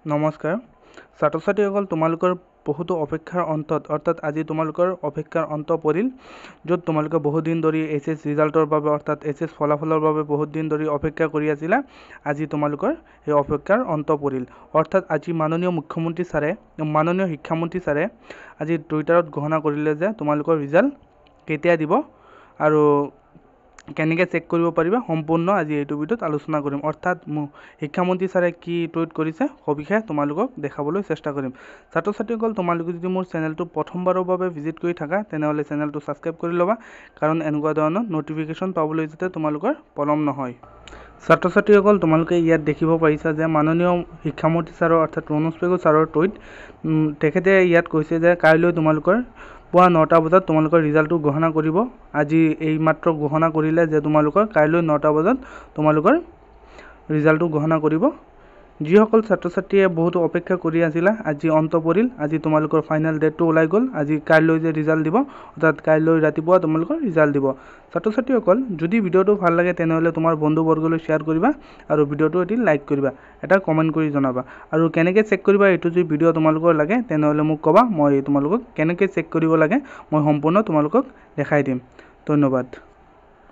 নমস্কাৰ ছাত্ৰ ছাত্ৰীসকল তোমালোকৰ বহুতো অপেক্ষাৰ অন্তত অৰ্থাৎ আজি তোমালোকৰ অপেক্ষাৰ অন্ত পৰিল য'ত তোমালোকে বহুত দিন ধৰি এইচএছ ৰিজাল্টৰ বাবে অৰ্থাৎ এইচএছ ফলাফলৰ বাবে বহুত দিন ধৰি অপেক্ষা কৰি আছিলা আজি তোমালোকৰ এই অপেক্ষাৰ অন্ত পৰিল অৰ্থাৎ আজি মাননীয় শিক্ষামন্ত্ৰী ছাৰে আজি টুইটাৰত ঘোষণা কৰিলে যে তোমালোকৰ ৰিজাল্ট কেতিয়া দিব আৰু কেনেকৈ চেক কৰিব পাৰিবা সম্পূৰ্ণ আজি এইটো ভিডিঅ'ত আলোচনা কৰিম অৰ্থাৎ শিক্ষামন্ত্ৰী ছাৰে কি টুইট কৰিছে সবিশেষ তোমালোকক দেখাবলৈ চেষ্টা কৰিম ছাত্ৰ ছাত্ৰীসকল তোমালোকে যদি মোৰ চেনেলটো প্ৰথমবাৰৰ বাবে ভিজিট কৰি থাকা তেনেহ'লে চেনেলটো ছাবস্ক্ৰাইব কৰি ল'বা কাৰণ এনেকুৱা ধৰণৰ নটিফিকেশ্যন পাবলৈ যাতে তোমালোকৰ পলম নহয় ছাত্ৰ ছাত্ৰীসকল তোমালোকে ইয়াত দেখিব পাৰিছা যে মাননীয় শিক্ষামন্ত্ৰী ছাৰৰ অৰ্থাৎ ৰণোজ পেগু ছাৰৰ টুইট তেখেতে ইয়াত কৈছে যে কাইলৈ তোমালোকৰ পুৱা 9টা বজাত তোমালোকৰ ৰিজাল্টটো ঘোষণা কৰিব আজি এই মাত্ৰ ঘোষণা কৰিলে যে তোমালোকৰ কাইলৈ 9টা বজাত তোমালোকৰ ৰিজাল্টটো ঘোষণা কৰিব যিসকল ছাত্ৰ ছাত্ৰীয়ে বহুতো অপেক্ষা কৰি আছিলা আজি অন্ত পৰিল আজি তোমালোকৰ ফাইনেল ডেটটো ওলাই গ'ল আজি কাইলৈ যে ৰিজাল্ট দিব অৰ্থাৎ কাইলৈ ৰাতিপুৱা তোমালোকৰ ৰিজাল্ট দিব ছাত্ৰ ছাত্ৰীসকল যদি ভিডিঅ'টো ভাল লাগে তেনেহ'লে তোমাৰ বন্ধুবৰ্গলৈ শ্বেয়াৰ কৰিবা আৰু ভিডিঅ'টো এটি লাইক কৰিবা এটা কমেণ্ট কৰি জনাবা আৰু কেনেকৈ চেক কৰিবা এইটো যদি ভিডিঅ' তোমালোকৰ লাগে তেনেহ'লে মোক ক'বা মই তোমালোকক কেনেকৈ চেক কৰিব লাগে মই সম্পূৰ্ণ তোমালোকক দেখাই দিম ধন্যবাদ